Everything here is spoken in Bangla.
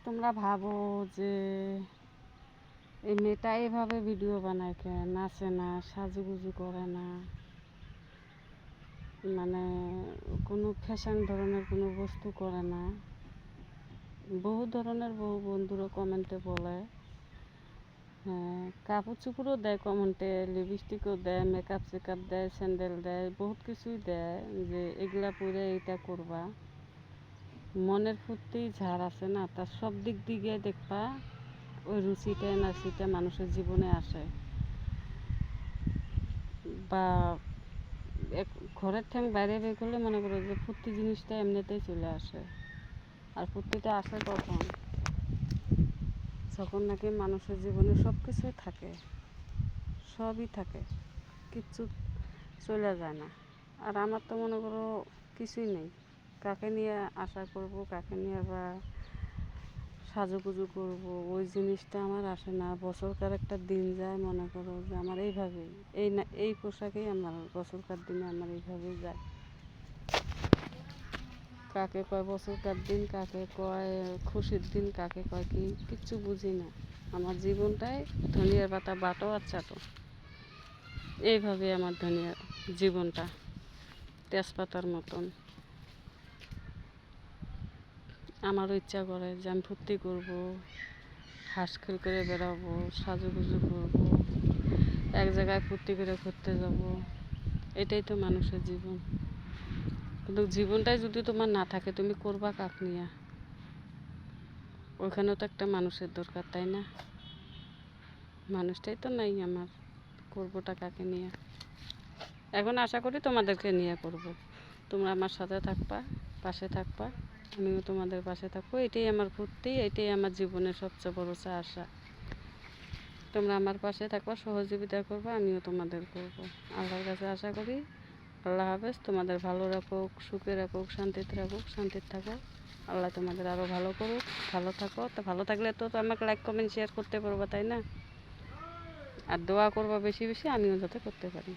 তোমরা ভাবো যে এই মেয়েটা এভাবে ভিডিও বানায় কেন, নাচে না, সাজুগুজু করে না, মানে কোনো ফ্যাশন ধরনের কোনো বস্তু করে না। বহু ধরনের বহু বন্ধুরা কমেন্টে বলে, হ্যাঁ, কাপড় চোপড়ও দেয় কমেন্টে, লিপস্টিকও দেয়, মেকআপ চেকআপ দেয়, স্যান্ডেল দেয়, বহুত কিছুই দেয় যে এগুলা পরে এইটা করবা। মনের ফুর্তি ঝাড় আছে না, তার সব দিক দিয়ে দেখবা ওই রুচিটা এনার্জিটা মানুষের জীবনে আসে। বা ঘরের ঠ্যাং বাইরে বের করলে মনে করো যে ফুর্তি জিনিসটা এমনিতেই চলে আসে। আর ফুর্তিটা আসে কখন? যখন নাকি মানুষের জীবনে সব কিছুই থাকে, সবই থাকে, কিচ্ছু চলে যায় না। আর আমার তো মনে করো কিছুই নেই, কাকে নিয়ে আশা করব, কাকে নিয়ে বা সাজুগুজু করবো, ওই জিনিসটা আমার আসে না। বছরকার একটা দিন যায়, মনে করো যে আমার এইভাবেই এই পোশাকেই আমার বছরকার দিনে আমার এইভাবেই যায়। কাকে কয় বছরকার দিন, কাকে কয় খুশির দিন, কাকে কয় কি, কিচ্ছু বুঝি না। আমার জীবনটাই ধনিয়ার পাতা বাটো আর চাটো, এইভাবে আমার ধনিয়ার জীবনটা তেজপাতার মতন। আমারও ইচ্ছা করে যে আমি ফুর্তি করবো, হাঁসখেল করে বেড়াবো, সাজুগুজু করবো, এক জায়গায় ফুর্তি করে ঘুরতে যাব। এটাই তো মানুষের জীবন। কিন্তু জীবনটাই যদি তোমার না থাকে, তুমি করবা কাক নিয়ে? ওইখানেও তো একটা মানুষের দরকার, তাই না? মানুষটাই তো নাই আমার, করবোটা কাকে নিয়ে? এখন আশা করি তোমাদেরকে নিয়ে করব। তোমরা আমার সাথে থাকবা, পাশে থাকবা, আমিও তোমাদের পাশে থাকবো। এটাই আমার ফুর্তি, এটাই আমার জীবনের সবচেয়ে বড় আশা। তোমরা আমার পাশে থাকবা, সহযোগিতা করবা, আমিও তোমাদের করব। আল্লাহর কাছে আশা করি। আল্লাহ হাফেজ। তোমাদের ভালো রাখুক, সুখে রাখুক, শান্তিতে রাখুক, শান্তিতে থাকো। আল্লাহ তোমাদের আরও ভালো করুক। ভালো থাকো। তো ভালো থাকলে তো আমাকে লাইক কমেন্ট শেয়ার করতে পারবো, তাই না? আর দোয়া করবা বেশি বেশি, আমিও যাতে করতে পারি।